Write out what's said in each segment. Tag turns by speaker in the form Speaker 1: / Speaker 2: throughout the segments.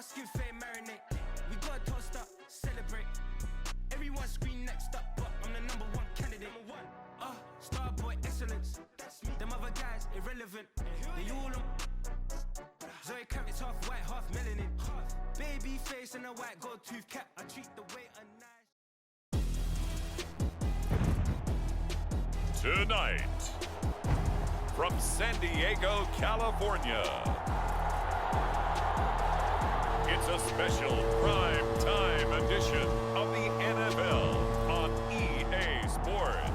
Speaker 1: my skin fade marinate. We got toast up, celebrate. Everyone scream next up, but I'm the number one candidate. Star boy excellence. Them other guys irrelevant. They all on. Zoe Kravitz half white, half melanin. Baby face and a white gold tooth cap. I treat the way a nice.
Speaker 2: Tonight, from San Diego, California, it's a special prime time edition of the NFL on EA Sports.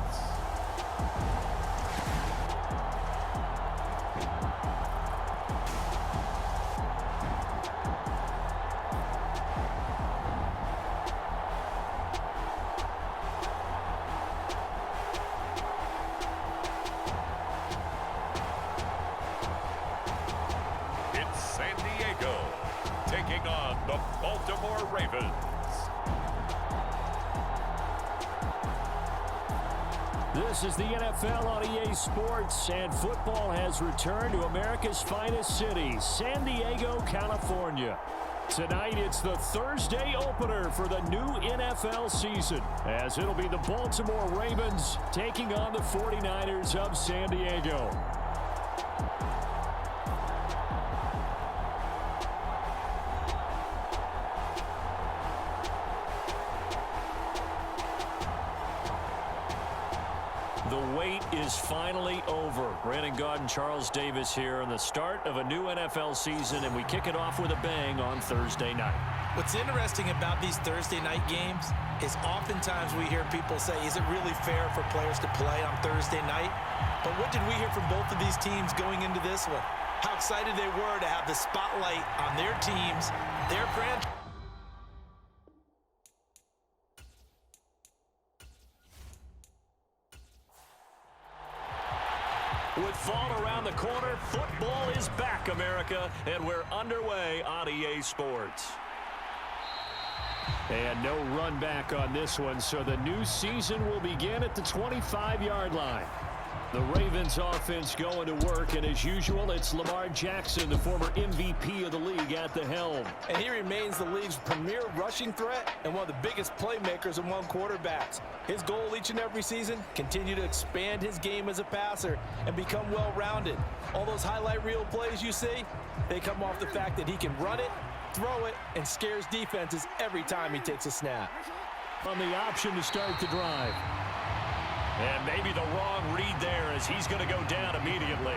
Speaker 2: San Diego taking on the Baltimore Ravens.
Speaker 3: This is the NFL on EA Sports, and football has returned to America's finest city, San Diego, California. Tonight, it's the Thursday opener for the new NFL season, as it'll be the Baltimore Ravens taking on the 49ers of San Diego. The wait is finally over. Brandon Gaud and Charles Davis here on the start of a new NFL season, and we kick it off with a bang on Thursday night.
Speaker 4: What's interesting about these Thursday night games is oftentimes we hear people say, is it really fair for players to play on Thursday night? But what did we hear from both of these teams going into this one? How excited they were to have the spotlight on their teams, their franchise.
Speaker 3: With fall around the corner, football is back, America, and we're underway on EA Sports. And no run back on this one, so the new season will begin at the 25-yard line. The Ravens offense going to work, and as usual, it's Lamar Jackson, the former MVP of the league, at the helm.
Speaker 4: And he remains the league's premier rushing threat and one of the biggest playmakers among quarterbacks. His goal each and every season, continue to expand his game as a passer and become well-rounded. All those highlight reel plays you see, they come off the fact that he can run it, throw it, and scares defenses every time he takes a snap.
Speaker 3: On the option to start the drive. And maybe the wrong read there as he's going to go down immediately.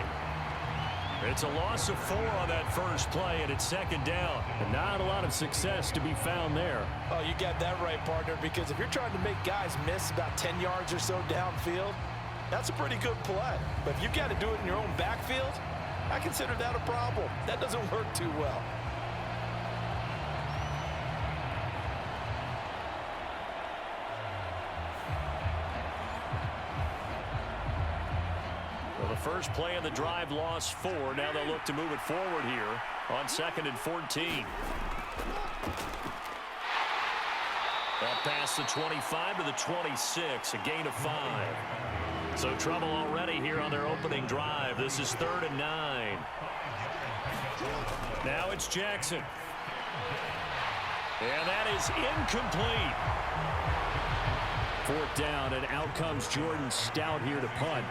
Speaker 3: It's a loss of 4 on that first play, and it's second down. And not a lot of success to be found there.
Speaker 4: Oh, you got that right, partner, because if you're trying to make guys miss about 10 yards or so downfield, that's a pretty good play. But if you've got to do it in your own backfield, I consider that a problem. That doesn't work too well.
Speaker 3: The first play of the drive lost 4. Now they'll look to move it forward here on 2nd and 14. Up past the 25 to the 26, a gain of 5. So trouble already here on their opening drive. This is 3rd and 9. Now it's Jackson. And that is incomplete. 4th down, and out comes Jordan Stout here to punt.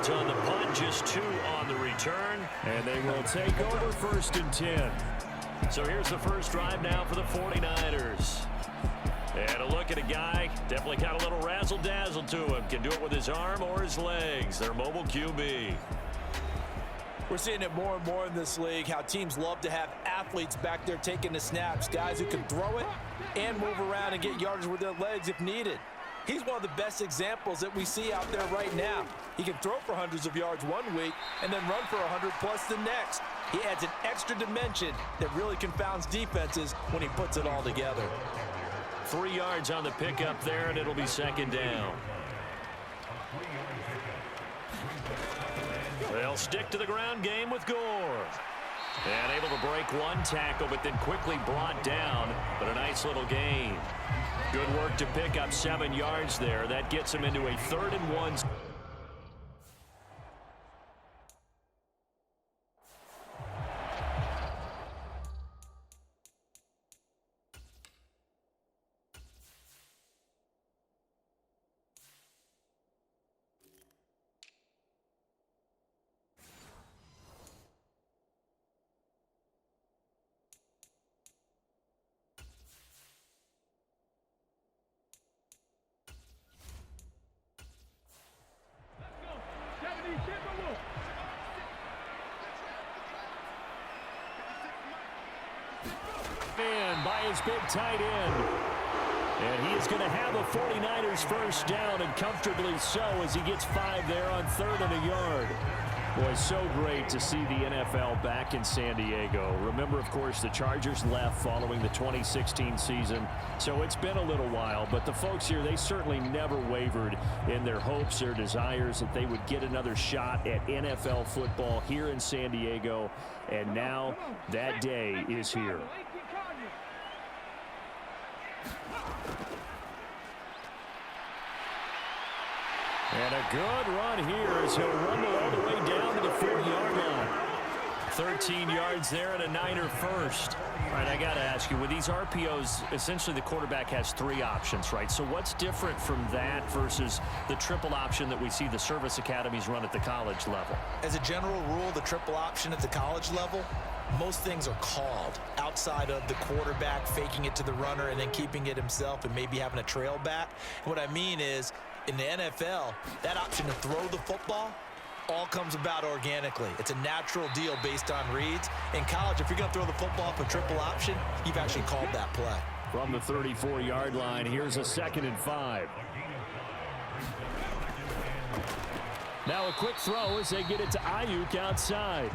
Speaker 3: On the punt, just 2 on the return, and they will take over 1st and 10. So here's the first drive now for the 49ers. And a look at a guy, definitely got a little razzle-dazzle to him. Can do it with his arm or his legs. Their mobile QB.
Speaker 4: We're seeing it more and more in this league, how teams love to have athletes back there taking the snaps, guys who can throw it and move around and get yardage with their legs if needed. He's one of the best examples that we see out there right now. He can throw for hundreds of yards one week and then run for 100+ the next. He adds an extra dimension that really confounds defenses when he puts it all together.
Speaker 3: 3 yards on the pickup there, and it'll be 2nd down. They'll stick to the ground game with Gore. And able to break one tackle, but then quickly brought down. But a nice little gain. Good work to pick up 7 yards there. That gets him into a 3rd and 1. By his big tight end. And he is going to have a 49ers first down, and comfortably so, as he gets 5 there on 3rd and a yard. Boy, so great to see the NFL back in San Diego. Remember, of course, the Chargers left following the 2016 season, so it's been a little while. But the folks here, they certainly never wavered in their hopes or desires that they would get another shot at NFL football here in San Diego. And now that day is here. And a good run here as he'll rumble all the way down to the 4-yard line. 13 yards there and a Niner first. All right, I got to ask you, with these RPOs, essentially the quarterback has 3 options, right? So what's different from that versus the triple option that we see the service academies run at the college level?
Speaker 4: As a general rule, the triple option at the college level, most things are called outside of the quarterback faking it to the runner and then keeping it himself and maybe having a trail back. What I mean is, in the NFL, that option to throw the football all comes about organically. It's a natural deal based on reads. In college, if you're going to throw the football for triple option, you've actually called that play.
Speaker 3: From the 34-yard line, here's a 2nd and 5. Now a quick throw as they get it to Ayuk outside.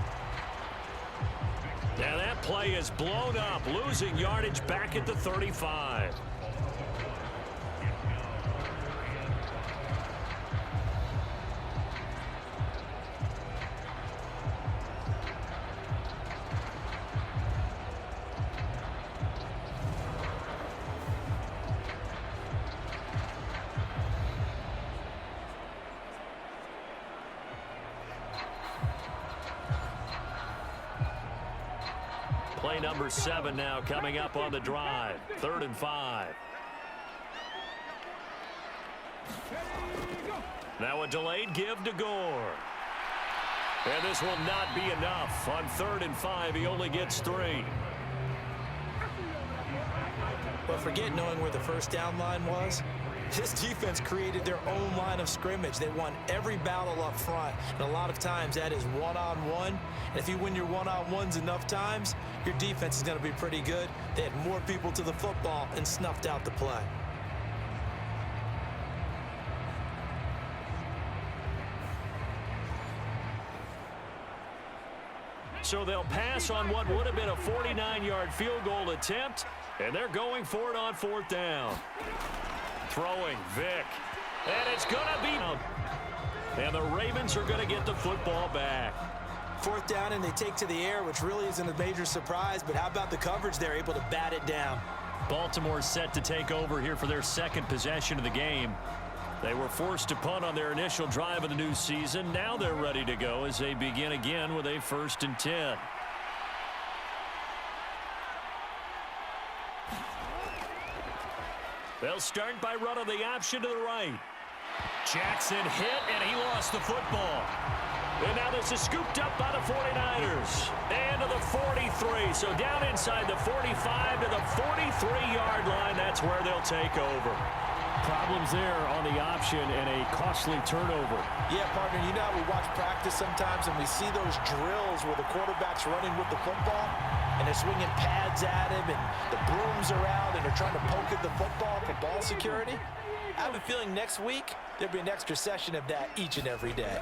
Speaker 3: Now that play is blown up, losing yardage back at the 35. Play number 7 now coming up on the drive. 3rd and 5. Now a delayed give to Gore. And this will not be enough. On 3rd and 5, he only gets 3.
Speaker 4: But forget knowing where the first down line was. This defense created their own line of scrimmage. They won every battle up front, and a lot of times that is one-on-one. And if you win your one-on-ones enough times, your defense is going to be pretty good. They had more people to the football and snuffed out the play.
Speaker 3: So they'll pass on what would have been a 49-yard field goal attempt, and they're going for it on 4th down. Throwing, Vick. And it's going to be... And the Ravens are going to get the football back.
Speaker 4: 4th down, and they take to the air, which really isn't a major surprise. But how about the coverage? They're able to bat it down.
Speaker 3: Baltimore set to take over here for their 2nd possession of the game. They were forced to punt on their initial drive of the new season. Now they're ready to go as they begin again with a 1st and 10. They'll start by running the option to the right. Jackson hit, and he lost the football. And now this is scooped up by the 49ers. And to the 43. So down inside the 45 to the 43-yard line. That's where they'll take over. Problems there on the option and a costly turnover.
Speaker 4: Yeah, partner, you know how we watch practice sometimes and we see those drills where the quarterback's running with the football and they're swinging pads at him and the brooms are out and they're trying to poke at the football for ball security. I have a feeling next week there'll be an extra session of that each and every day.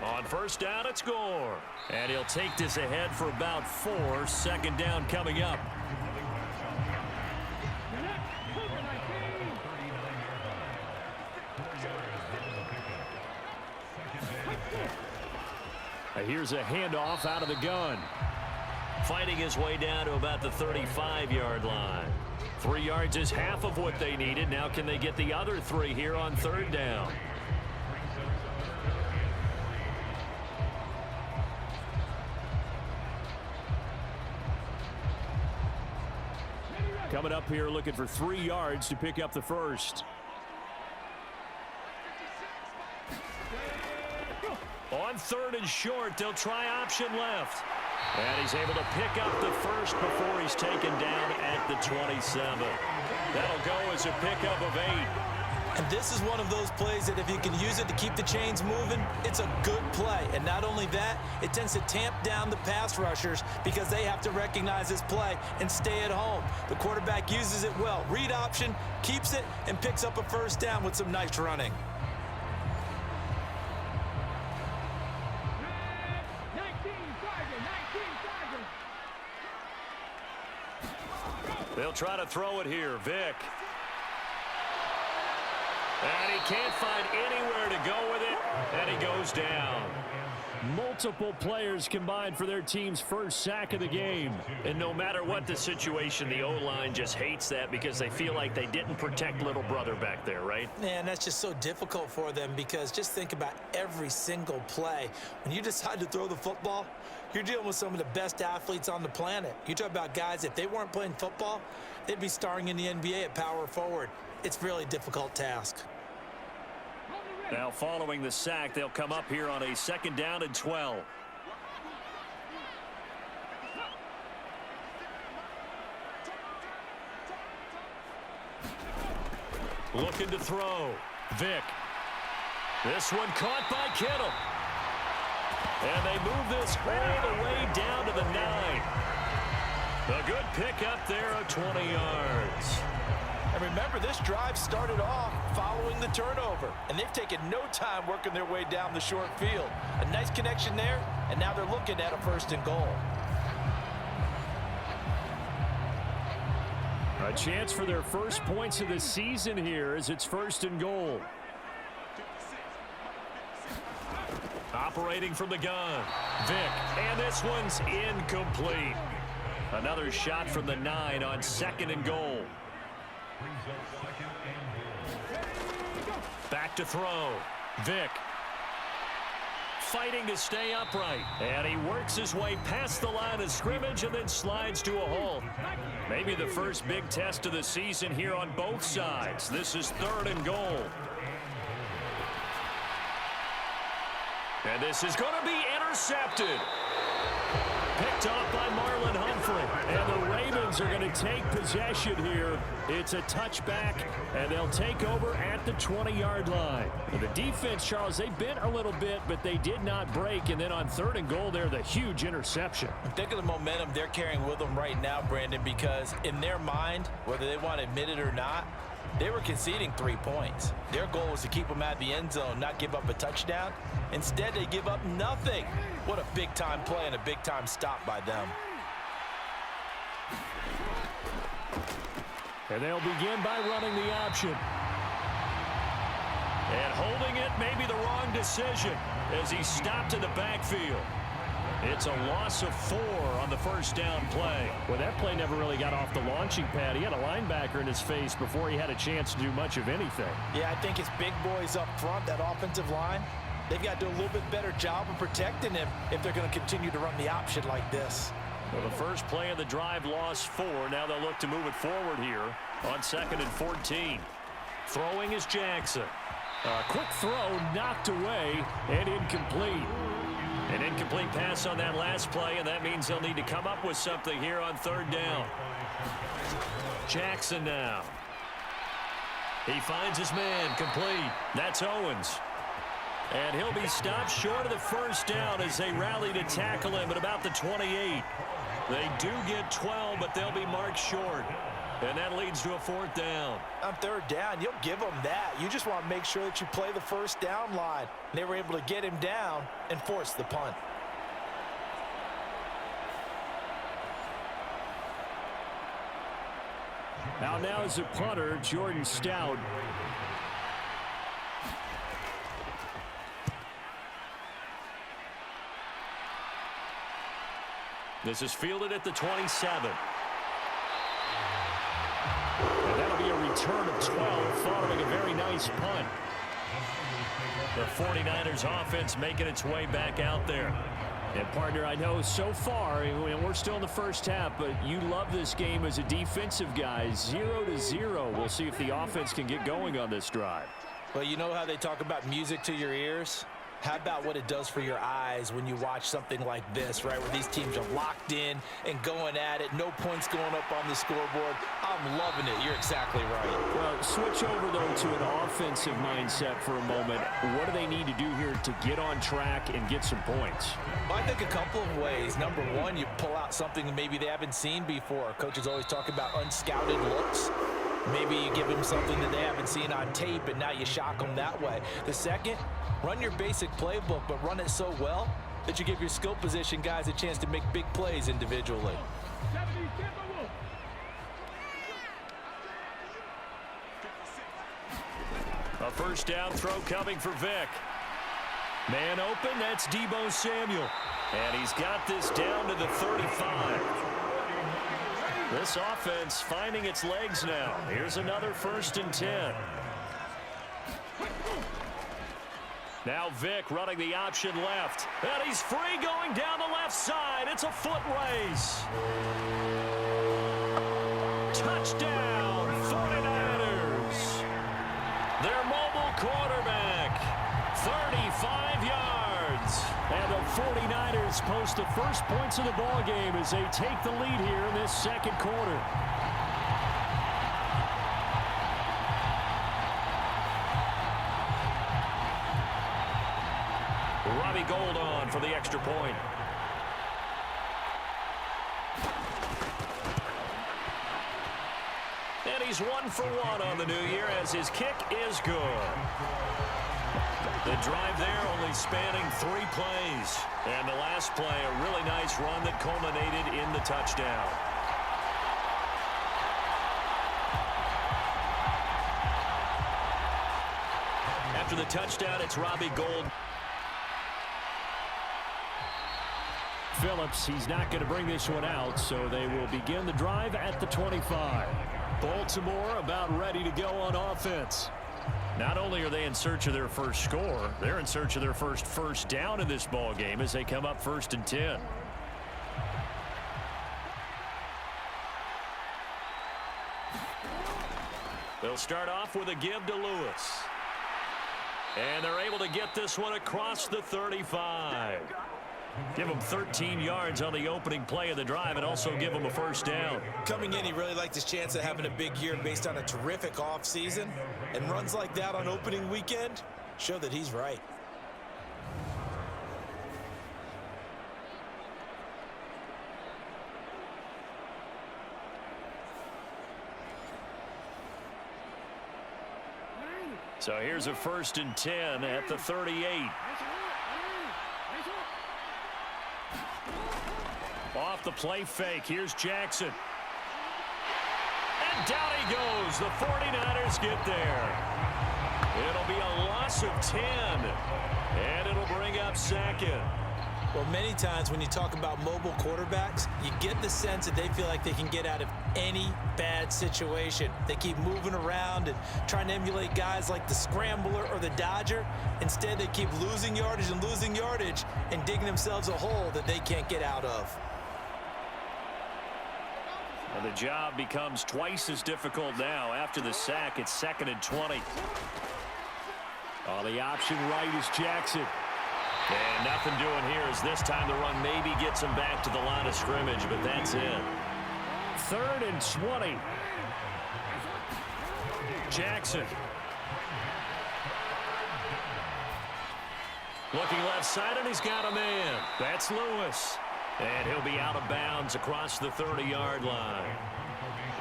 Speaker 3: On 1st down, it's Gore. And he'll take this ahead for about 4. 2nd down coming up. Here's a handoff out of the gun. fighting his way down to about the 35-yard line. 3 yards is half of what they needed. Now can they get the other 3 here on third down? Coming up here looking for 3 yards to pick up the first. On third and short, they'll try option left. And he's able to pick up the first before he's taken down at the 27. That'll go as a pickup of 8.
Speaker 4: And this is one of those plays that if you can use it to keep the chains moving, it's a good play. And not only that, it tends to tamp down the pass rushers because they have to recognize this play and stay at home. The quarterback uses it well. Read option, keeps it, and picks up a first down with some nice running.
Speaker 3: They'll try to throw it here. Vick. And he can't find anywhere to go with it, and he goes down. Multiple players combined for their team's first sack of the game. And no matter what the situation, the O-line just hates that because they feel like they didn't protect little brother back there, right?
Speaker 4: Man, that's just so difficult for them because just think about every single play. When you decide to throw the football, you're dealing with some of the best athletes on the planet. You talk about guys, if they weren't playing football, they'd be starring in the NBA at power forward. It's really a difficult task.
Speaker 3: Now following the sack, they'll come up here on a 2nd down and 12. Looking to throw. Vick. This one caught by Kittle. And they move this all the way down to the 9. A good pickup there of 20 yards.
Speaker 4: And remember, this drive started off following the turnover, and they've taken no time working their way down the short field. A nice connection there, and now they're looking at a 1st and goal.
Speaker 3: A chance for their first points of the season here as it's 1st and goal. Operating from the gun, Vick, and this one's incomplete. Another shot from the 9 on 2nd and goal. Back to throw. Vick. Fighting to stay upright. And he works his way past the line of scrimmage and then slides to a halt. Maybe the first big test of the season here on both sides. This is 3rd and goal. And this is going to be intercepted. Picked off by Marlon Humphrey. And the Ravens are going to take possession here. It's a touchback, and they'll take over at the 20-yard line. And the defense, Charles, they bent a little bit, but they did not break. And then on 3rd and goal there, the huge interception.
Speaker 4: Think of the momentum they're carrying with them right now, Brandon, because in their mind, whether they want to admit it or not, they were conceding 3 points. Their goal was to keep them out of the end zone, not give up a touchdown. Instead, they give up nothing. What a big-time play and a big-time stop by them.
Speaker 3: And they'll begin by running the option. And holding it may be the wrong decision as he stopped in the backfield. It's a loss of 4 on the 1st down play. Well, that play never really got off the launching pad. He had a linebacker in his face before he had a chance to do much of anything.
Speaker 4: Yeah, I think his big boys up front, that offensive line, they've got to do a little bit better job of protecting him if they're going to continue to run the option like this.
Speaker 3: Well, the first play of the drive lost 4. Now they'll look to move it forward here on 2nd and 14. Throwing is Jackson. A quick throw knocked away and incomplete. An incomplete pass on that last play, and that means they'll need to come up with something here on 3rd down. Jackson now. He finds his man complete. That's Owens. And he'll be stopped short of the 1st down as they rally to tackle him at about the 28. They do get 12, but they'll be marked short. And that leads to a 4th down.
Speaker 4: On 3rd down, you'll give them that. You just want to make sure that you play the 1st down line. They were able to get him down and force the punt.
Speaker 3: Now is the punter, Jordan Stout. This is fielded at the 27. And that'll be a return of 12 following a very nice punt. The 49ers offense making its way back out there. And, partner, I know so far, and we're still in the first half, but you love this game as a defensive guy. 0-0. We'll see if the offense can get going on this drive.
Speaker 4: Well, you know how they talk about music to your ears? How about what it does for your eyes when you watch something like this, right, where these teams are locked in and going at it, no points going up on the scoreboard? I'm loving it. You're exactly right.
Speaker 3: Well, switch over, though, to an offensive mindset for a moment. What do they need to do here to get on track and get some points?
Speaker 4: Well, I think a couple of ways. Number one, you pull out something that maybe they haven't seen before. Coaches always talk about unscouted looks. Maybe you give them something that they haven't seen on tape, and now you shock them that way. The second, run your basic playbook, but run it so well that you give your skill position guys a chance to make big plays individually.
Speaker 3: A first down throw coming for Vic. Man open, that's Deebo Samuel. And he's got this down to the 35. This offense finding its legs now. Here's another 1st and 10. Now Vic running the option left. And he's free going down the left side. It's a foot race. Touchdown, 49ers. Their mobile quarterback, 35 yards. And the 49ers post the first points of the ball game as they take the lead here in this second quarter. Robbie Gould on for the extra point. And he's 1 for 1 on the new year as his kick is good. The drive there only spanning 3 plays. And the last play, a really nice run that culminated in the touchdown. After the touchdown, it's Robbie Gould. Phillips, he's not going to bring this one out, so they will begin the drive at the 25. Baltimore about ready to go on offense. Not only are they in search of their first score, they're in search of their first down in this ball game as they come up 1st and 10. They'll start off with a give to Lewis. And they're able to get this one across the 35. Give him 13 yards on the opening play of the drive and also give him a first down.
Speaker 4: Coming in, he really liked his chance of having a big year based on a terrific offseason. And runs like that on opening weekend show that he's right.
Speaker 3: So here's a 1st and 10 at the 38. Off the play fake. Here's Jackson. And down he goes. The 49ers get there. It'll be a loss of 10. And it'll bring up 2nd.
Speaker 4: Well, many times when you talk about mobile quarterbacks, you get the sense that they feel like they can get out of any bad situation. They keep moving around and trying to emulate guys like the Scrambler or the Dodger. Instead, they keep losing yardage and digging themselves a hole that they can't get out of.
Speaker 3: And the job becomes twice as difficult now. After the sack, it's 2nd and 20. On the option right is Jackson. And nothing doing here as this time the run maybe gets him back to the line of scrimmage, but that's it. 3rd and 20. Jackson. Looking left side, and he's got a man. That's Lewis. And he'll be out of bounds across the 30-yard line.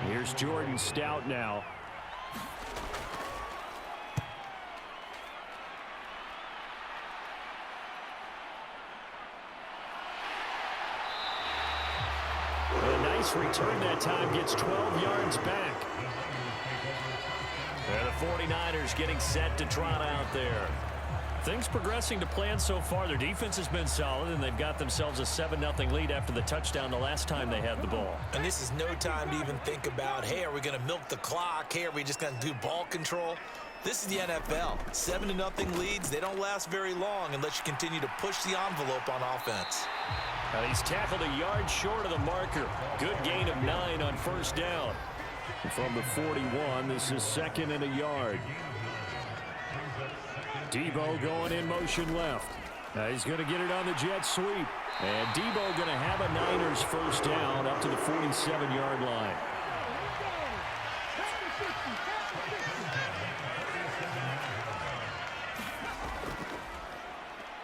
Speaker 3: Here's Jordan Stout now. A nice return that time, gets 12 yards back. And the 49ers getting set to trot out there. Things progressing to plan so far. Their defense has been solid, and they've got themselves a 7-0 lead after the touchdown the last time they had the ball.
Speaker 4: And this is no time to even think about, hey, are we going to milk the clock? Hey, are we just going to do ball control? This is the NFL. 7-0 leads, they don't last very long unless you continue to push the envelope on offense.
Speaker 3: He's tackled a yard short of the marker. Good gain of 9 on first down. From the 41, this is 2nd and a yard. Debo going in motion left. He's going to get it on the jet sweep. And Debo going to have a Niners first down up to the 47-yard line.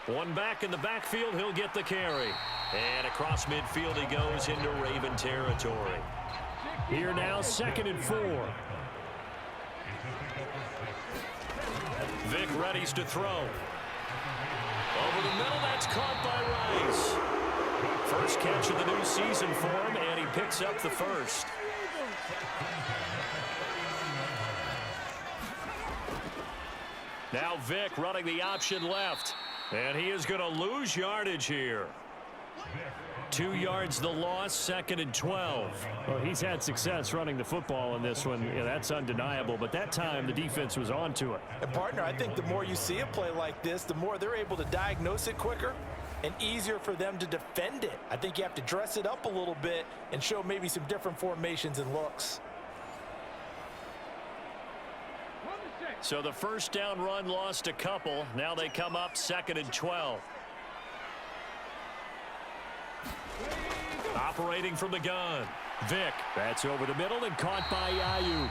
Speaker 3: One back in the backfield, he'll get the carry. And across midfield he goes into Raven territory. Here now, 2nd and 4. Vic readies to throw. Over the middle, that's caught by Rice. First catch of the new season for him, and he picks up the first. Now Vic running the option left. And he is going to lose yardage here. 2 yards the loss, 2nd and 12. Well, he's had success running the football in this one. Yeah, that's undeniable. But that time, the defense was onto it.
Speaker 4: And, partner, I think the more you see a play like this, the more they're able to diagnose it quicker and easier for them to defend it. I think you have to dress it up a little bit and show maybe some different formations and looks.
Speaker 3: So the first down run lost a couple. Now they come up 2nd and 12. Operating from the gun. Vic. That's over the middle and caught by Ayuk.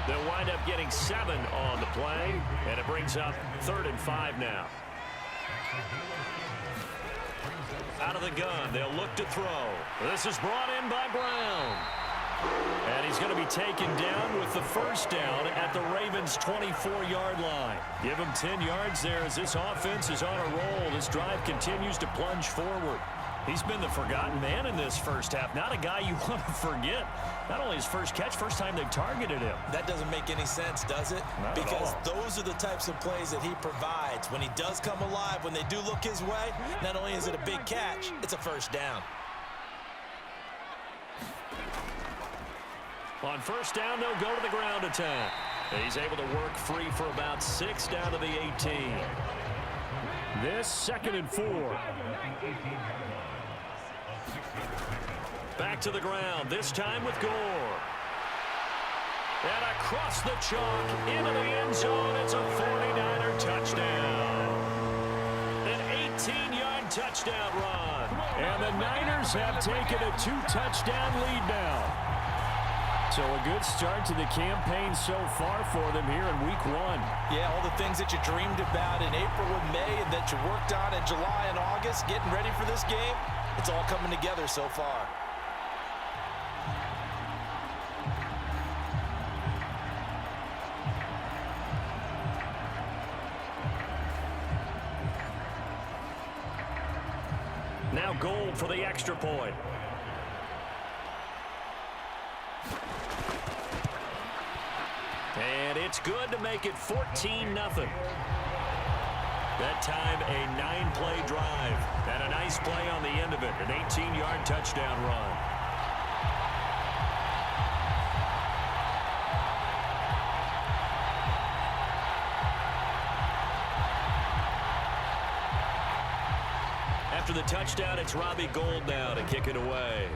Speaker 3: They'll wind up getting 7 on the play. And it brings up 3rd and 5 now. Out of the gun. They'll look to throw. This is brought in by Brown. And he's going to be taken down with the first down at the Ravens' 24-yard line. Give him 10 yards there as this offense is on a roll. This drive continues to plunge forward. He's been the forgotten man in this first half. Not a guy you want to forget. Not only his first catch, first time they've targeted him.
Speaker 4: That doesn't make any sense, does it?
Speaker 3: Not
Speaker 4: because
Speaker 3: at all.
Speaker 4: Those are the types of plays that he provides. When he does come alive, when they do look his way, not only is it a big catch, it's a first down.
Speaker 3: On first down, they'll go to the ground attack. He's able to work free for about 6 down to the 18. This 2nd and 4. Back to the ground, this time with Gore. And across the chalk, into the end zone, it's a 49er touchdown. An 18-yard touchdown run. And the Niners have taken a 2-touchdown lead now. So a good start to the campaign so far for them here in week 1.
Speaker 4: Yeah, all the things that you dreamed about in April and May and that you worked on in July and August, getting ready for this game, it's all coming together so far.
Speaker 3: Now Gold for the extra point. And it's good to make it 14-0. That time a 9-play drive. And a nice play on the end of it. An 18-yard touchdown run. After the touchdown, it's Robbie Gould now to kick it away.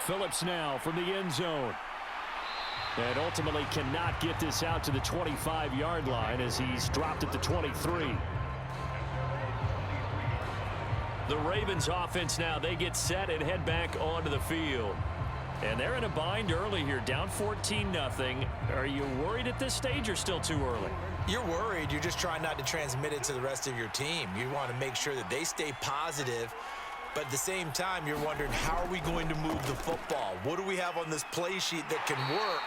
Speaker 3: Phillips now from the end zone. And ultimately cannot get this out to the 25-yard line as he's dropped at the 23. The Ravens offense now, they get set and head back onto the field. And they're in a bind early here, down 14-0. Are you worried at this stage or still too early?
Speaker 4: You're worried. You're just trying not to transmit it to the rest of your team. You want to make sure that they stay positive. But at the same time, you're wondering, how are we going to move the football? What do we have on this play sheet that can work?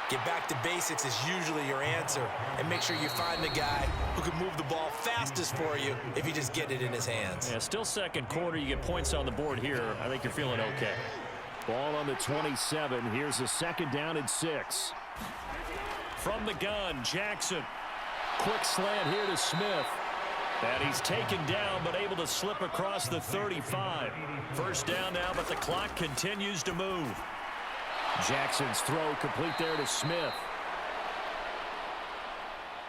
Speaker 4: Get back to basics is usually your answer. And make sure you find the guy who can move the ball fastest for you if you just get it in his hands.
Speaker 3: Yeah, still second quarter. You get points on the board here. I think you're feeling okay. Ball on the 27. Here's a 2nd down and 6. From the gun, Jackson. Quick slant here to Smith. And he's taken down, but able to slip across the 35. First down now, but the clock continues to move. Jackson's throw complete there to Smith.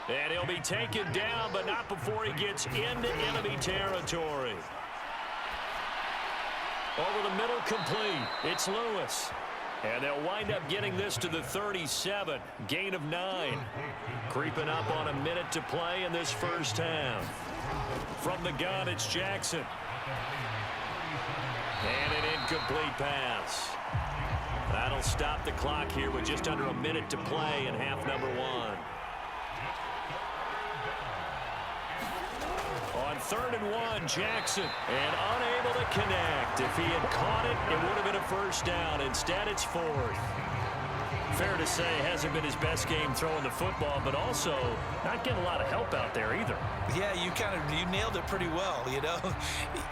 Speaker 3: And he'll be taken down, but not before he gets into enemy territory. Over the middle, complete. It's Lewis. And they'll wind up getting this to the 37. Gain of 9. Creeping up on a minute to play in this first half. From the gun, it's Jackson. And an incomplete pass. That'll stop the clock here with just under a minute to play in half number 1. On 3rd and 1, Jackson, and unable to connect. If he had caught it, it would have been a first down. Instead, it's 4th. Fair to say, hasn't been his best game throwing the football, but also not getting a lot of help out there either.
Speaker 4: Yeah, you nailed it pretty well, you know.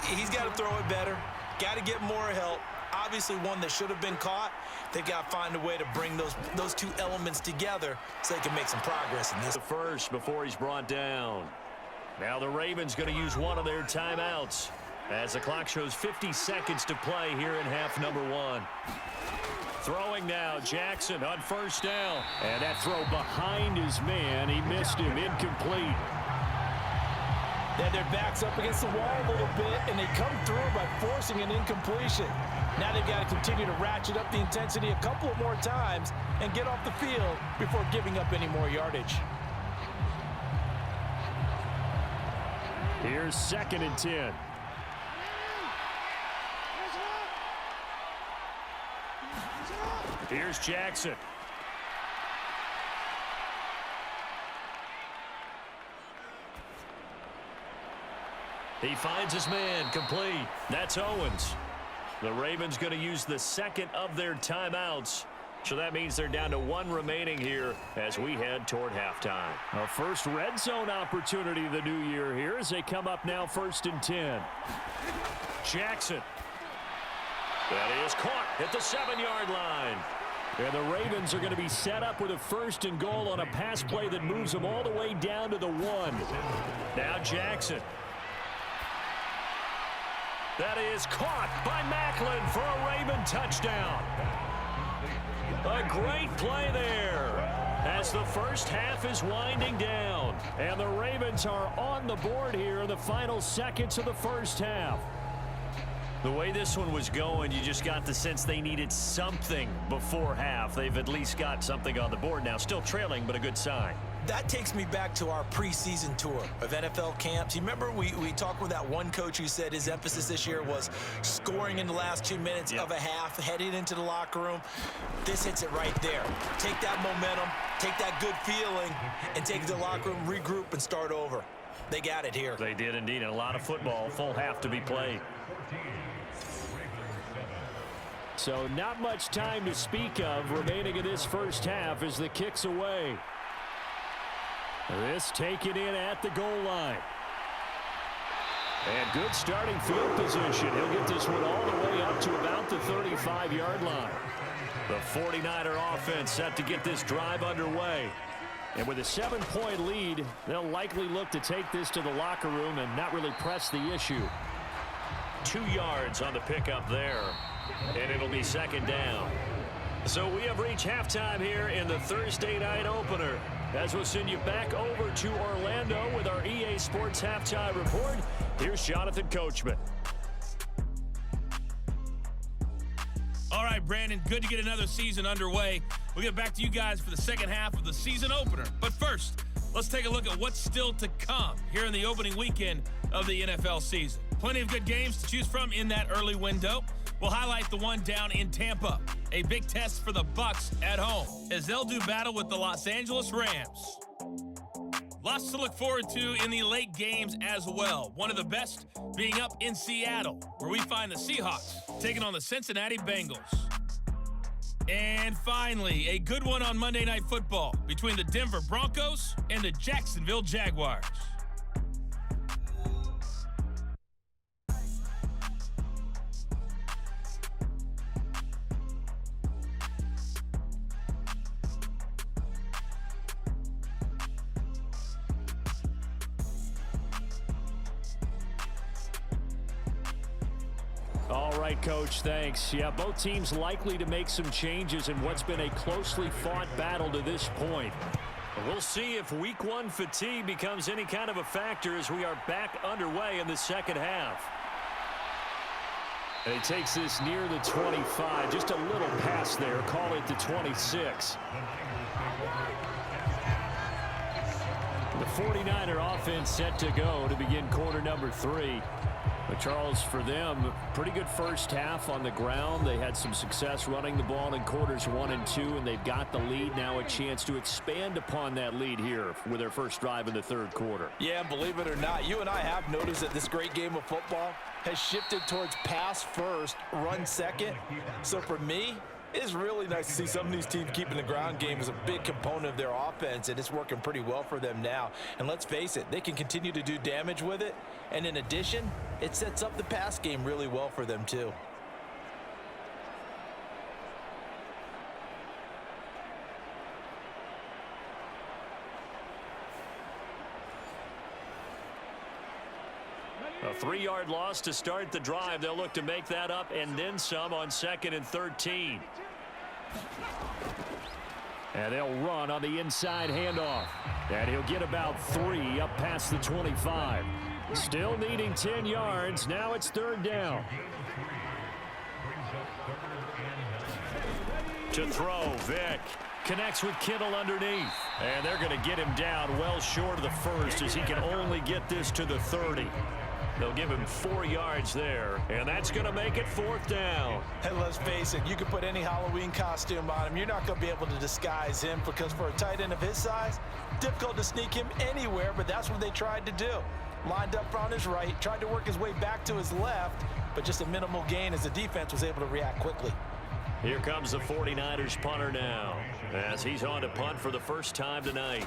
Speaker 4: He's got to throw it better, got to get more help. Obviously one that should have been caught. They've got to find a way to bring those two elements together so they can make some progress in this.
Speaker 3: The first before he's brought down. Now the Ravens going to use one of their timeouts as the clock shows 50 seconds to play here in half number 1. Throwing now, Jackson on first down. And that throw behind his man. He missed him. Incomplete.
Speaker 4: Then their backs up against the wall a little bit, and they come through by forcing an incompletion. Now they've got to continue to ratchet up the intensity a couple of more times and get off the field before giving up any more yardage.
Speaker 3: Here's 2nd and 10. Here's Jackson. He finds his man, complete. That's Owens. The Ravens going to use the second of their timeouts. So that means they're down to 1 remaining here as we head toward halftime. A first red zone opportunity of the new year here as they come up now 1st and 10. Jackson. That is caught at the 7-yard line. And the Ravens are going to be set up with a 1st and goal on a pass play that moves them all the way down to the 1. Now Jackson. That is caught by Macklin for a Raven touchdown. A great play there as the first half is winding down. And the Ravens are on the board here in the final seconds of the first half. The way this one was going, you just got the sense they needed something before half. They've at least got something on the board now. Still trailing, but a good sign.
Speaker 4: That takes me back to our preseason tour of NFL camps. You remember we talked with that one coach who said his emphasis this year was scoring in the last 2 minutes of a half, heading into the locker room. This hits it right there. Take that momentum, take that good feeling, and take it to the locker room, regroup, and start over. They got it here.
Speaker 3: They did indeed, and a lot of football, full half to be played. So not much time to speak of remaining in this first half as the kick's away. This taken in at the goal line. And good starting field position. He'll get this one all the way up to about the 35-yard line. The 49er offense set to get this drive underway. And with a 7-point lead, they'll likely look to take this to the locker room and not really press the issue. 2 yards on the pickup there. And it'll be 2nd down. So we have reached halftime here in the Thursday night opener. As we'll send you back over to Orlando with our EA Sports Halftime Report, here's Jonathan Coachman.
Speaker 5: All right, Brandon, good to get another season underway. We'll get back to you guys for the second half of the season opener. But first, let's take a look at what's still to come here in the opening weekend of the NFL season. Plenty of good games to choose from in that early window. We'll highlight the one down in Tampa, a big test for the Bucs at home as they'll do battle with the Los Angeles Rams. Lots to look forward to in the late games as well. One of the best being up in Seattle, where we find the Seahawks taking on the Cincinnati Bengals. And finally, a good one on Monday Night Football between the Denver Broncos and the Jacksonville Jaguars.
Speaker 3: All right, Coach, thanks. Yeah, both teams likely to make some changes in what's been a closely fought battle to this point. We'll see if week one fatigue becomes any kind of a factor as we are back underway in the second half. And he takes this near the 25. Just a little pass there. Call it the 26. The 49er offense set to go to begin quarter number 3. But Charles, for them, pretty good first half on the ground. They had some success running the ball in quarters 1 and 2, and they've got the lead. Now a chance to expand upon that lead here with their first drive in the third quarter.
Speaker 4: Yeah, believe it or not, you and I have noticed that this great game of football has shifted towards pass first, run second. So for me, it's really nice to see some of these teams keeping the ground game as a big component of their offense, and it's working pretty well for them now. And let's face it, they can continue to do damage with it. And in addition, it sets up the pass game really well for them too.
Speaker 3: A 3-yard loss to start the drive. They'll look to make that up and then some on 2nd and 13. And they'll run on the inside handoff. And he'll get about 3 up past the 25. Still needing 10 yards. Now it's 3rd down. To throw, Vick. Connects with Kittle underneath. And they're going to get him down well short of the first as he can only get this to the 30. They'll give him 4 yards there, and that's going to make it 4th down.
Speaker 4: And let's face it, you can put any Halloween costume on him. You're not going to be able to disguise him because for a tight end of his size, difficult to sneak him anywhere, but that's what they tried to do. Lined up on his right, tried to work his way back to his left, but just a minimal gain as the defense was able to react quickly.
Speaker 3: Here comes the 49ers punter now as he's on to punt for the first time tonight.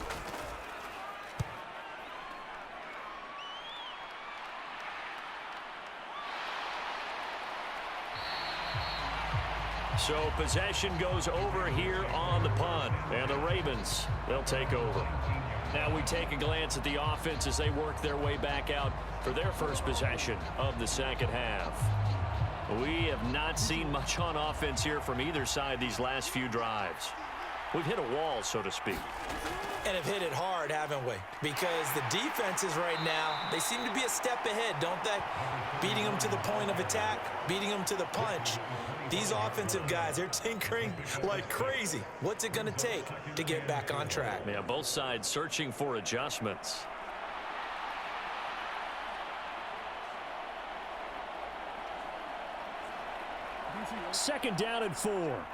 Speaker 3: So possession goes over here on the punt. And the Ravens, they'll take over. Now we take a glance at the offense as they work their way back out for their first possession of the second half. We have not seen much on offense here from either side these last few drives. We've hit a wall, so to speak.
Speaker 4: And have hit it hard, haven't we? Because the defenses right now, they seem to be a step ahead, don't they? Beating them to the point of attack, beating them to the punch. These offensive guys, they're tinkering like crazy. What's it going to take to get back on track?
Speaker 3: Yeah, both sides searching for adjustments. Second down and 4.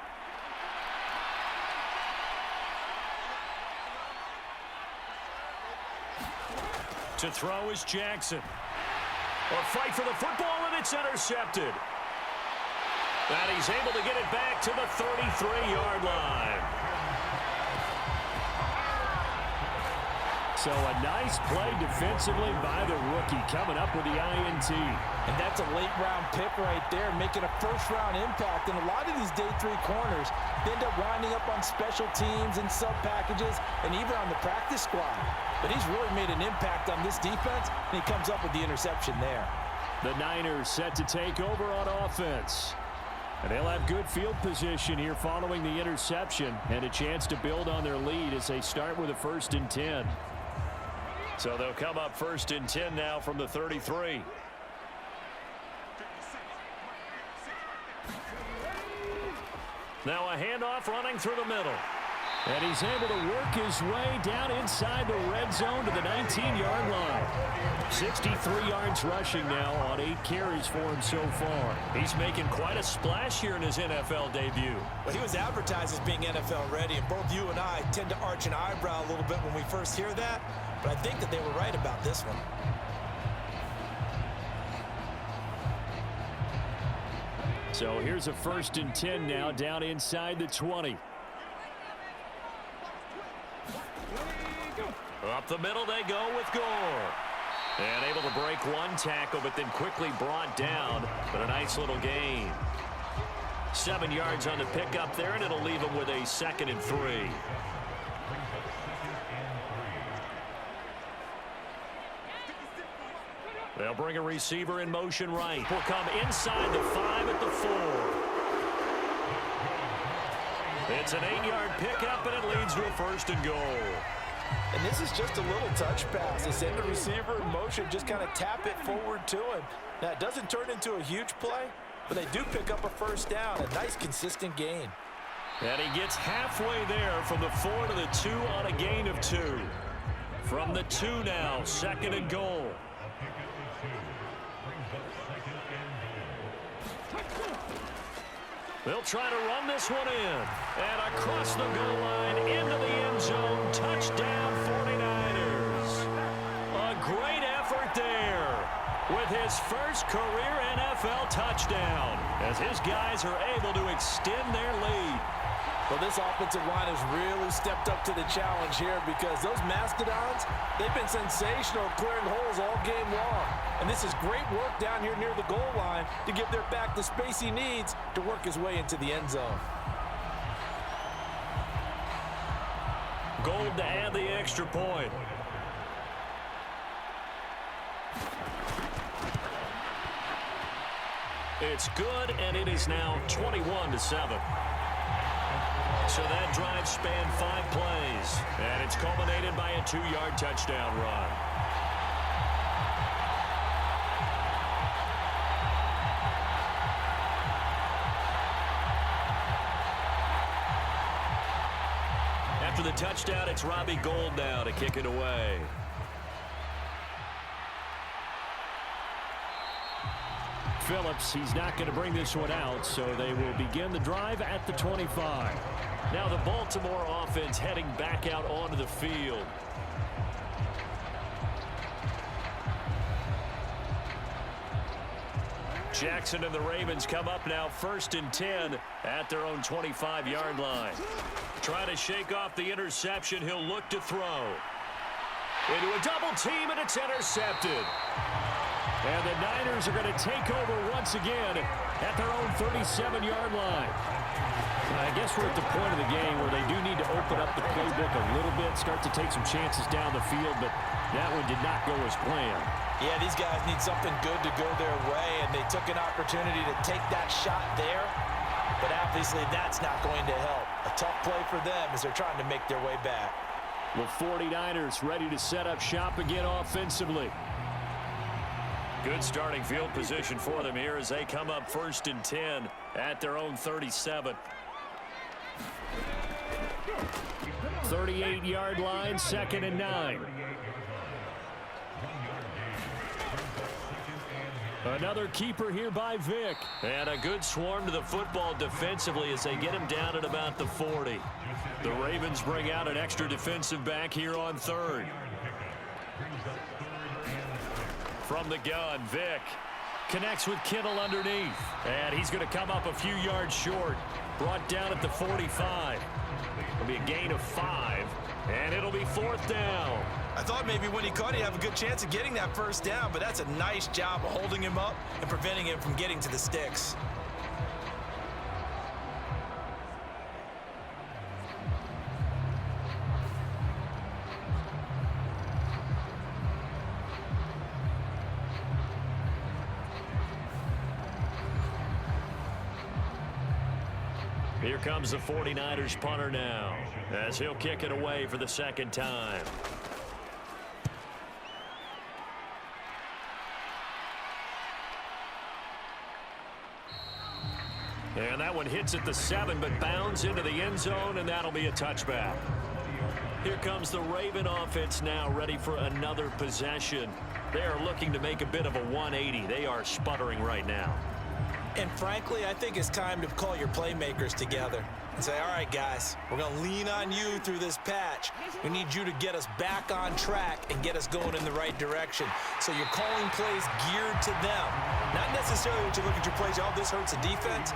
Speaker 3: To throw is Jackson. A fight for the football, and it's intercepted. And he's able to get it back to the 33-yard line. So a nice play defensively by the rookie coming up with the INT.
Speaker 4: And that's a late-round pick right there, making a first-round impact. And a lot of these day 3 corners, they end up winding up on special teams and sub-packages and even on the practice squad. But he's really made an impact on this defense, and he comes up with the interception there.
Speaker 3: The Niners set to take over on offense. And they'll have good field position here following the interception and a chance to build on their lead as they start with a 1st and 10. So they'll come up 1st and 10 now from the 33. Now a handoff running through the middle. And he's able to work his way down inside the red zone to the 19-yard line. 63 yards rushing now on 8 carries for him so far. He's making quite a splash here in his NFL debut.
Speaker 4: Well, he was advertised as being NFL ready, and both you and I tend to arch an eyebrow a little bit when we first hear that, but I think that they were right about this one.
Speaker 3: So here's a 1st and 10 now down inside the 20. Up the middle they go with Gore. And able to break one tackle, but then quickly brought down. But a nice little gain. 7 yards on the pickup there, and it'll leave him with a 2nd and 3. They'll bring a receiver in motion right. Will come inside the 5 at the 4. It's an 8-yard pickup, and it leads to a 1st and goal.
Speaker 4: And this is just a little touch pass. They send the receiver in motion, just kind of tap it forward to him. Now, it doesn't turn into a huge play, but they do pick up a 1st down. A nice, consistent gain.
Speaker 3: And he gets halfway there from the 4 to the 2 on a gain of 2. From the 2 now, 2nd and goal. They'll try to run this one in. And across the goal line, into the end zone. Touchdown, 49ers. A great effort there with his first career NFL touchdown, as his guys are able to extend their lead.
Speaker 4: Well, this offensive line has really stepped up to the challenge here, because those Mastodons, they've been sensational clearing holes all game long. And this is great work down here near the goal line to give their back the space he needs to work his way into the end zone.
Speaker 3: Gold to add the extra point. It's good, and it is now 21-7. So that drive spanned 5 plays, and it's culminated by a 2-yard touchdown run. After the touchdown, it's Robbie Gould now to kick it away. Phillips, he's not going to bring this one out, so they will begin the drive at the 25. Now the Baltimore offense heading back out onto the field. Jackson and the Ravens come up now 1st and 10 at their own 25-yard line. Trying to shake off the interception, he'll look to throw. Into a double team, and it's intercepted. And the Niners are going to take over once again at their own 37-yard line. I guess we're at the point of the game where they do need to open up the playbook a little bit, start to take some chances down the field, but that one did not go as planned.
Speaker 4: Yeah, these guys need something good to go their way, and they took an opportunity to take that shot there, but obviously that's not going to help. A tough play for them as they're trying to make their way back.
Speaker 3: The 49ers ready to set up shop again offensively. Good starting field position for them here as they come up 1st and 10 at their own 37. 38-yard line, 2nd and 9. Another keeper here by Vick. And a good swarm to the football defensively as they get him down at about the 40. The Ravens bring out an extra defensive back here on 3rd. From the gun, Vick connects with Kittle underneath. And he's going to come up a few yards short. Brought down at the 45. It'll be a gain of 5. And it'll be 4th down.
Speaker 4: I thought maybe when he caught, he'd have a good chance of getting that 1st down, but that's a nice job of holding him up and preventing him from getting to the sticks.
Speaker 3: Here comes the 49ers punter now, as he'll kick it away for the 2nd time. And that one hits at the 7, but bounds into the end zone, and that'll be a touchback. Here comes the Raven offense now, ready for another possession. They are looking to make a bit of a 180. They are sputtering right now.
Speaker 4: And frankly, I think it's time to call your playmakers together and say, all right, guys, we're going to lean on you through this patch. We need you to get us back on track and get us going in the right direction. So you're calling plays geared to them. Not necessarily when you look at your plays, oh, this hurts the defense.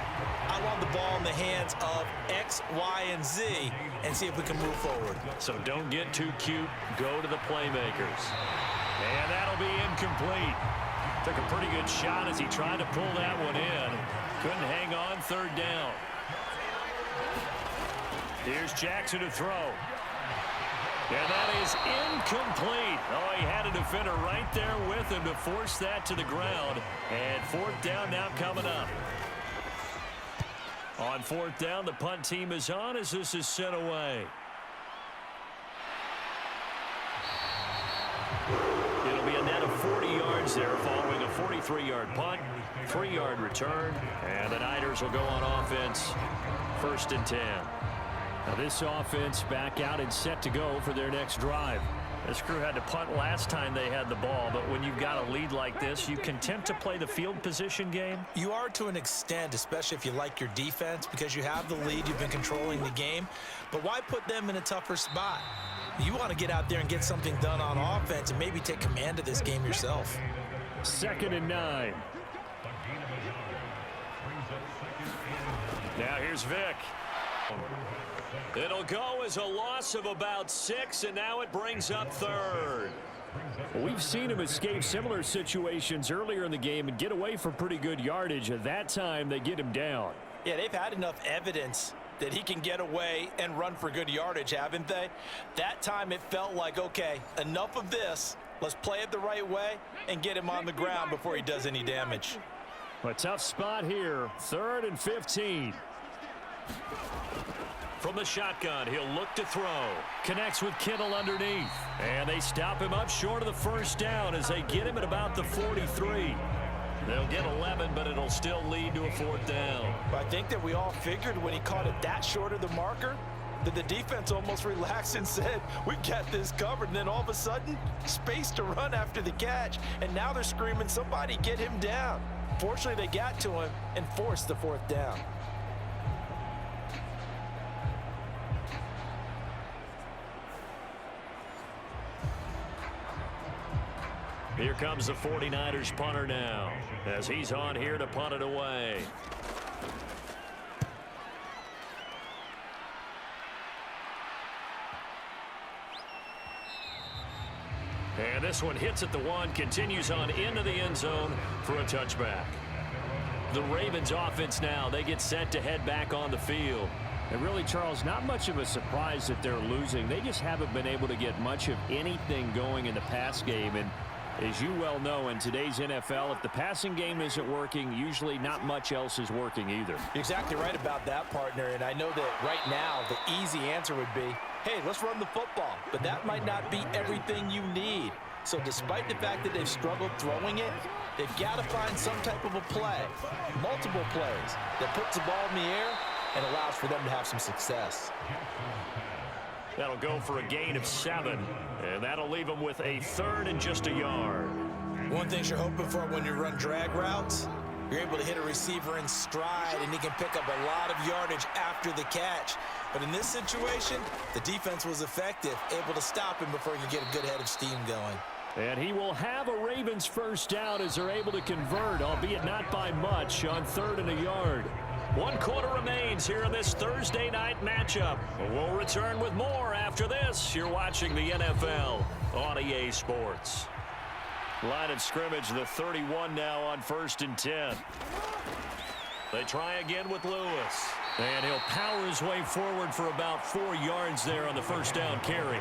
Speaker 4: I want the ball in the hands of X, Y, and Z and see if we can move forward.
Speaker 3: So don't get too cute. Go to the playmakers. And that'll be incomplete. Took a pretty good shot as he tried to pull that one in. Couldn't hang on, 3rd down. Here's Jackson to throw. And that is incomplete. Oh, he had a defender right there with him to force that to the ground. And fourth down now coming up. On fourth down, the punt team is on as this is sent away. It'll be a net of 40 yards there following a 43-yard punt, 3-yard return, and the Niners will go on offense, 1st and 10. Now this offense back out and set to go for their next drive. This crew had to punt last time they had the ball, but when you've got a lead like this, you content to play the field position game?
Speaker 4: You are to an extent, especially if you like your defense, because you have the lead, you've been controlling the game. But why put them in a tougher spot? You want to get out there and get something done on offense and maybe take command of this game yourself.
Speaker 3: 2nd and 9. Now here's Vick. It'll go as a loss of about 6, and now it brings up 3rd. We've seen him escape similar situations earlier in the game and get away for pretty good yardage. At that time, they get him down.
Speaker 4: Yeah, they've had enough evidence that he can get away and run for good yardage, haven't they? That time it felt like, okay, enough of this. Let's play it the right way and get him on the ground before he does any damage.
Speaker 3: A tough spot here, 3rd and 15. From the shotgun, he'll look to throw. Connects with Kittle underneath. And they stop him up short of the first down as they get him at about the 43. They'll get 11, but it'll still lead to a 4th down.
Speaker 4: I think that we all figured when he caught it that short of the marker that the defense almost relaxed and said, we've got this covered. And then all of a sudden, space to run after the catch. And now they're screaming, somebody get him down. Fortunately, they got to him and forced the 4th down.
Speaker 3: Here comes the 49ers punter now as he's on here to punt it away. And this one hits at the 1, continues on into the end zone for a touchback. The Ravens offense now, they get set to head back on the field. And really, Charles, not much of a surprise that they're losing. They just haven't been able to get much of anything going in the pass game. And as you well know, in today's NFL, if the passing game isn't working, usually not much else is working either.
Speaker 4: You're exactly right about that, partner. And I know that right now the easy answer would be, hey, let's run the football. But that might not be everything you need. So despite the fact that they've struggled throwing it, they've got to find some type of a play, multiple plays, that puts the ball in the air and allows for them to have some success.
Speaker 3: That'll go for a gain of 7, and that'll leave them with a 3rd and just a yard.
Speaker 4: One thing you're hoping for when you run drag routes, you're able to hit a receiver in stride, and he can pick up a lot of yardage after the catch. But in this situation, the defense was effective, able to stop him before he could get a good head of steam going.
Speaker 3: And he will have a Ravens first down as they're able to convert, albeit not by much, on 3rd and a yard. 1 quarter remains here in this Thursday night matchup. We'll return with more after this. You're watching the NFL on EA Sports. Line of scrimmage, the 31 now on 1st and 10. They try again with Lewis. And he'll power his way forward for about 4 yards there on the first down carry.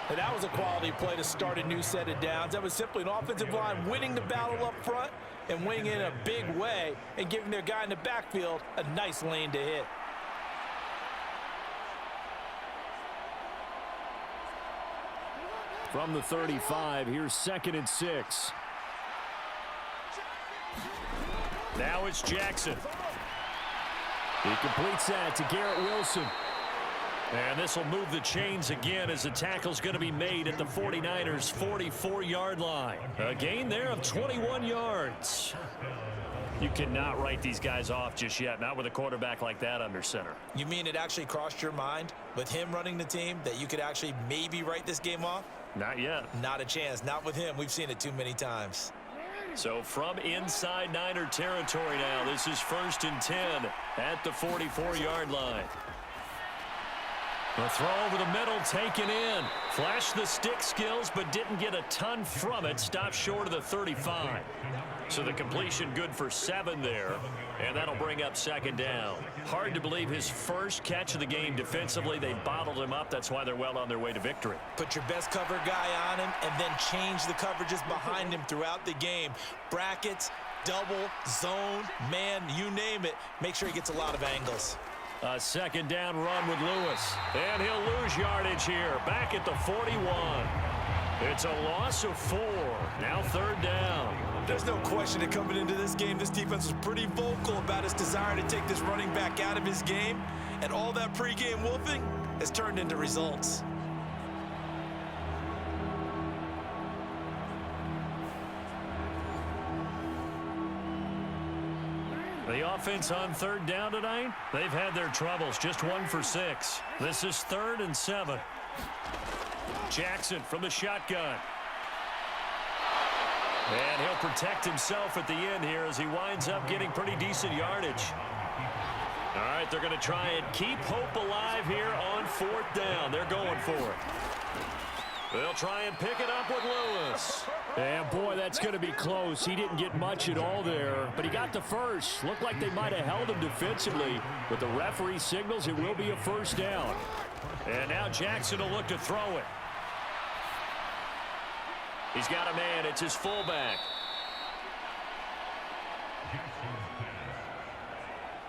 Speaker 4: And that was a quality play to start a new set of downs. That was simply an offensive line winning the battle up front and winning in a big way and giving their guy in the backfield a nice lane to hit.
Speaker 3: From the 35, here's 2nd and 6. Now it's Jackson. He completes that to Garrett Wilson. And this will move the chains again as the tackle's going to be made at the 49ers' 44-yard line. A gain there of 21 yards. You cannot write these guys off just yet, not with a quarterback like that under center.
Speaker 4: You mean it actually crossed your mind with him running the team that you could actually maybe write this game off?
Speaker 3: Not yet.
Speaker 4: Not a chance. Not with him. We've seen it too many times.
Speaker 3: So from inside Niner territory now, this is 1st and 10 at the 44-yard line. The throw over the middle taken in. Flashed the stick skills, but didn't get a ton from it. Stopped short of the 35. So the completion good for 7 there, and that'll bring up second down. Hard to believe his first catch of the game defensively. They bottled him up. That's why they're well on their way to victory.
Speaker 4: Put your best cover guy on him and then change the coverages behind him throughout the game. Brackets, double, zone, man, you name it. Make sure he gets a lot of angles.
Speaker 3: A second down run with Lewis. And he'll lose yardage here. Back at the 41. It's a loss of 4. Now third down.
Speaker 4: There's no question that coming into this game, this defense was pretty vocal about its desire to take this running back out of his game. And all that pregame wolfing has turned into results.
Speaker 3: The offense on third down tonight, they've had their troubles. Just 1 for 6. This is 3rd and 7. Jackson from the shotgun. And he'll protect himself at the end here as he winds up getting pretty decent yardage. All right, they're going to try and keep hope alive here on 4th down. They're going for it. They'll try and pick it up with Lewis. And boy, that's going to be close. He didn't get much at all there, but he got the first. Looked like they might have held him defensively, but the referee signals it will be a first down. And now Jackson will look to throw it. He's got a man. It's his fullback.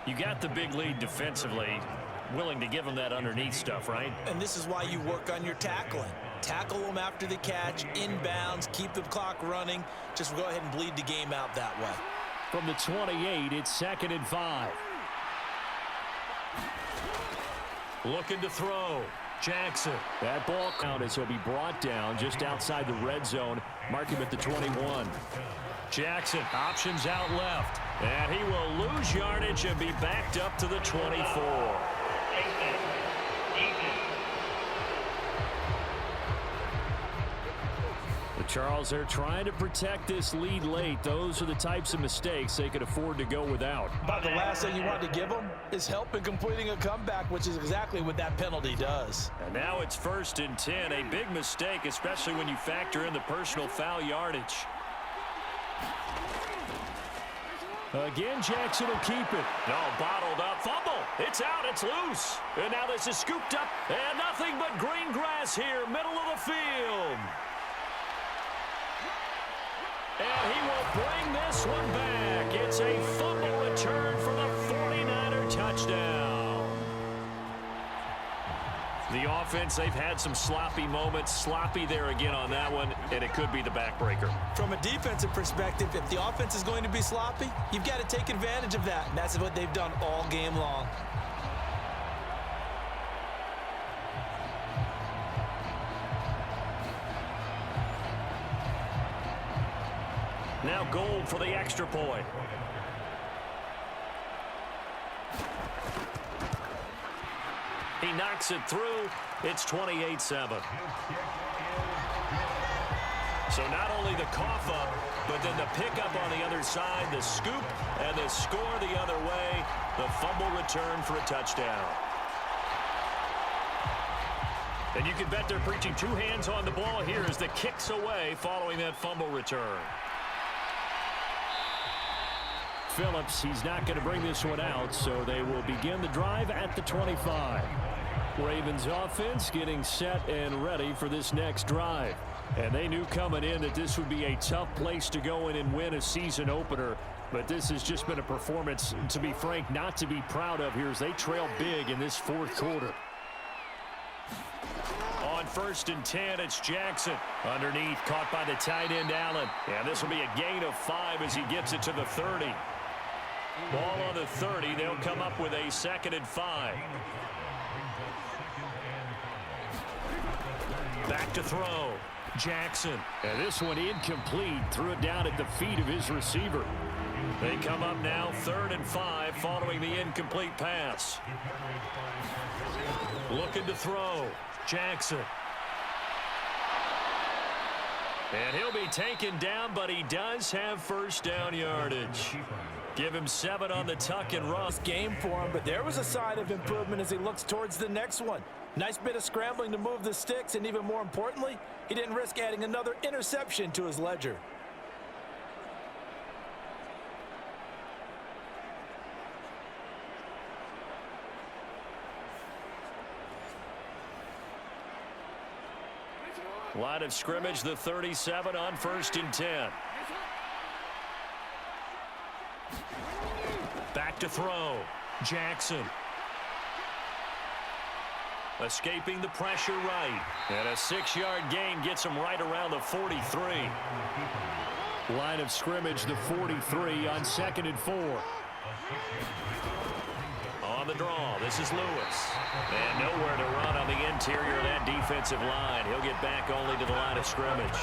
Speaker 3: You got the big lead defensively. Willing to give him that underneath stuff, right?
Speaker 4: And this is why you work on your tackling. Tackle them after the catch, inbounds, keep the clock running. Just go ahead and bleed the game out that way.
Speaker 3: From the 28, it's 2nd and 5. Looking to throw. Jackson. That ball count as he'll be brought down just outside the red zone. Mark him at the 21. Jackson options out left. And he will lose yardage and be backed up to the 24. The Charles, they're trying to protect this lead late. Those are the types of mistakes they could afford to go without.
Speaker 4: But the last thing you want to give them is help in completing a comeback, which is exactly what that penalty does.
Speaker 3: And now it's 1st and 10. A big mistake, especially when you factor in the personal foul yardage. Again, Jackson will keep it. No, bottled up. Fumble. It's out. It's loose. And now this is scooped up. And nothing but green grass here, middle of the field. And he will bring this one back. It's a fumble return for the 49er touchdown. The offense, they've had some sloppy moments. Sloppy there again on that one, and it could be the backbreaker.
Speaker 4: From a defensive perspective, if the offense is going to be sloppy, you've got to take advantage of that. And that's what they've done all game long.
Speaker 3: Now Gold for the extra point. He knocks it through. It's 28-7. So not only the cough up, but then the pickup on the other side, the scoop, and the score the other way. The fumble return for a touchdown. And you can bet they're preaching 2 hands on the ball here as the kicks away following that fumble return. Phillips, he's not going to bring this one out, so they will begin the drive at the 25. Ravens offense getting set and ready for this next drive. And they knew coming in that this would be a tough place to go in and win a season opener. But this has just been a performance, to be frank, not to be proud of here as they trail big in this 4th quarter. On 1st and 10, it's Jackson. Underneath, caught by the tight end, Allen. And this will be a gain of 5 as he gets it to the 30. Ball on the 30. They'll come up with a 2nd and 5. Back to throw. Jackson. And this one incomplete. Threw it down at the feet of his receiver. They come up now 3rd and 5 following the incomplete pass. Looking to throw. Jackson. And he'll be taken down, but he does have first down yardage. Give him 7 on the tuck and run.
Speaker 4: Game for him, but there was a sign of improvement as he looks towards the next one. Nice bit of scrambling to move the sticks, and even more importantly, he didn't risk adding another interception to his ledger.
Speaker 3: Line of scrimmage, the 37 on 1st and 10. Back to throw. Jackson. Escaping the pressure right. And a 6-yard gain gets him right around the 43. Line of scrimmage, the 43 on 2nd and 4. On the draw, this is Lewis. And nowhere to run on the interior of that defensive line. He'll get back only to the line of scrimmage.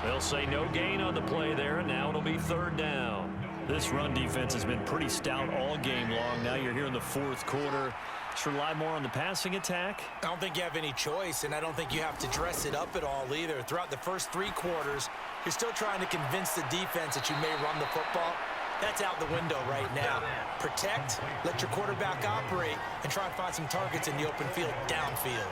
Speaker 3: They'll say no gain on the play there, and now it'll be 3rd down. This run defense has been pretty stout all game long. Now you're here in the 4th quarter. Just rely more on the passing attack.
Speaker 4: I don't think you have any choice, and I don't think you have to dress it up at all either. Throughout the first 3 quarters, you're still trying to convince the defense that you may run the football. That's out the window right now. Protect, let your quarterback operate, and try and find some targets in the open field downfield.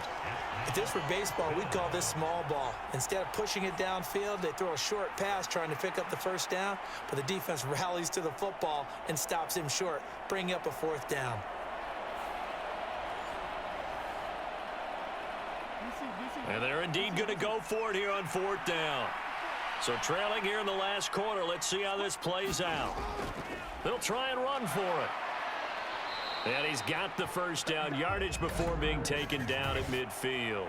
Speaker 4: If this were baseball, we'd call this small ball. Instead of pushing it downfield, they throw a short pass trying to pick up the 1st down, but the defense rallies to the football and stops him short, bringing up a 4th down.
Speaker 3: And they're indeed going to go for it here on 4th down. So trailing here in the last quarter, let's see how this plays out. They'll try and run for it. And he's got the 1st down, yardage before being taken down at midfield.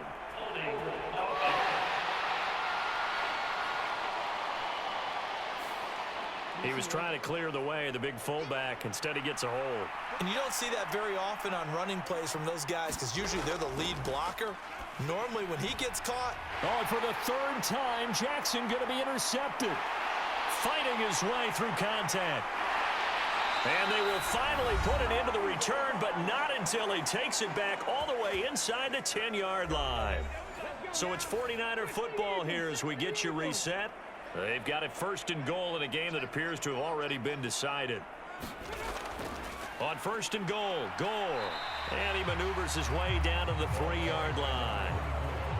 Speaker 3: He was trying to clear the way, the big fullback. Instead, he gets a hold.
Speaker 4: And you don't see that very often on running plays from those guys because usually they're the lead blocker. Normally, when he gets caught...
Speaker 3: Oh, and for the 3rd time, Jackson going to be intercepted. Fighting his way through contact. And they will finally put it into the return, but not until he takes it back all the way inside the 10-yard line. So it's 49er football here as we get you reset. They've got it 1st and goal in a game that appears to have already been decided. On 1st and goal, Gore. And he maneuvers his way down to the 3-yard line.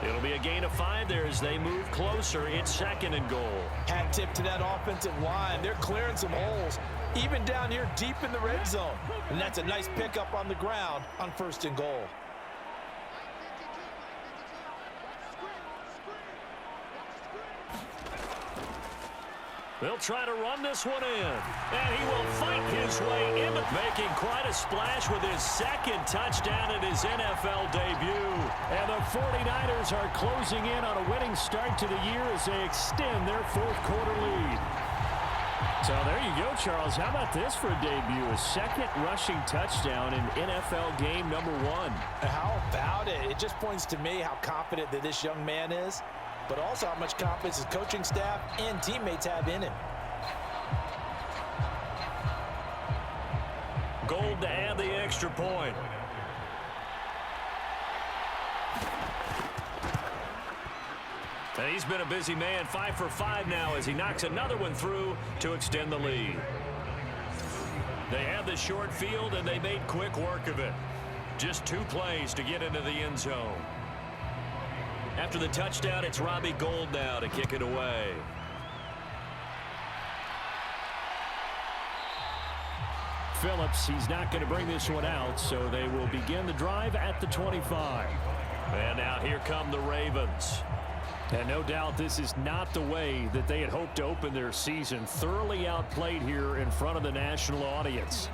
Speaker 3: It'll be a gain of 5 there as they move closer. It's 2nd and goal.
Speaker 4: Hat tip to that offensive line. They're clearing some holes, even down here deep in the red zone. And that's a nice pickup on the ground on 1st and goal.
Speaker 3: They'll try to run this one in. And he will fight his way into making quite a splash with his 2nd touchdown in his NFL debut. And the 49ers are closing in on a winning start to the year as they extend their 4th quarter lead. So there you go, Charles. How about this for a debut? A 2nd rushing touchdown in NFL game number 1.
Speaker 4: How about it? It just points to me how confident that this young man is, but also how much confidence his coaching staff and teammates have in him.
Speaker 3: Gold to add the extra point. And he's been a busy man, 5 for 5 now as he knocks another one through to extend the lead. They had the short field and they made quick work of it. Just 2 plays to get into the end zone. After the touchdown, it's Robbie Gould now to kick it away. Phillips, he's not going to bring this one out, so they will begin the drive at the 25. And now here come the Ravens. And no doubt this is not the way that they had hoped to open their season. Thoroughly outplayed here in front of the national audience.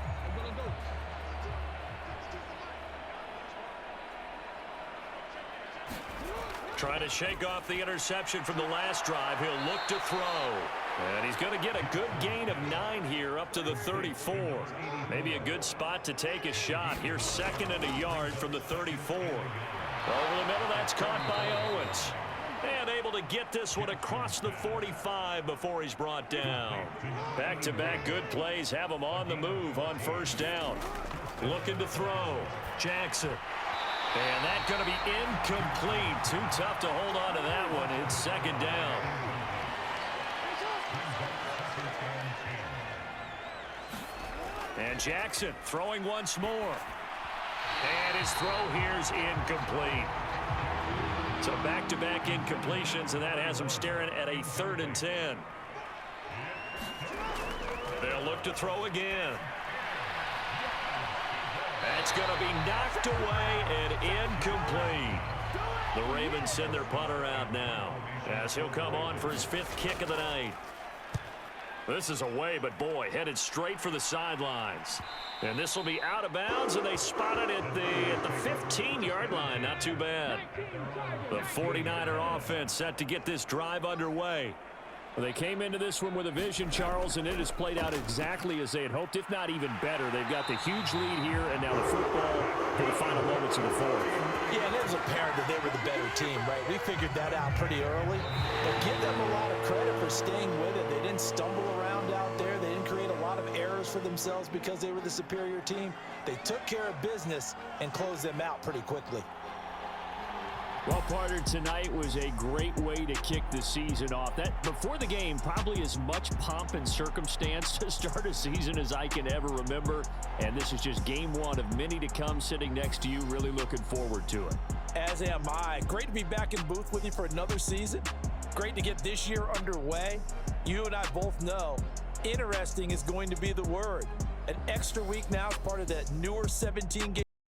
Speaker 3: Trying to shake off the interception from the last drive. He'll look to throw. And he's going to get a good gain of 9 here up to the 34. Maybe a good spot to take a shot. Here's 2nd and a yard from the 34. Over the middle, that's caught by Owens. And able to get this one across the 45 before he's brought down. Back-to-back good plays have him on the move on 1st down. Looking to throw. Jackson. And that's going to be incomplete. Too tough to hold on to that one. It's 2nd down. And Jackson throwing once more. And his throw here's incomplete. So back-to-back incompletions, and that has him staring at a 3rd and 10. They'll look to throw again. That's going to be knocked away and incomplete. The Ravens send their punter out now as he'll come on for his 5th kick of the night. This is away, but boy, headed straight for the sidelines. And this will be out of bounds, and they spot it at the 15-yard line. Not too bad. The 49er offense set to get this drive underway. Well, they came into this one with a vision, Charles, and it has played out exactly as they had hoped, if not even better. They've got the huge lead here, and now the football for the final moments of the 4th.
Speaker 4: Yeah, and it was apparent that they were the better team, right? We figured that out pretty early. But give them a lot of credit for staying with it. They didn't stumble around out there. They didn't create a lot of errors for themselves because they were the superior team. They took care of business and closed them out pretty quickly.
Speaker 3: Well, partner, tonight was a great way to kick the season off. That before the game, probably as much pomp and circumstance to start a season as I can ever remember. And this is just game 1 of many to come sitting next to you. Really looking forward to it.
Speaker 4: As am I. Great to be back in booth with you for another season. Great to get this year underway. You and I both know interesting is going to be the word. An extra week now as part of that newer 17-game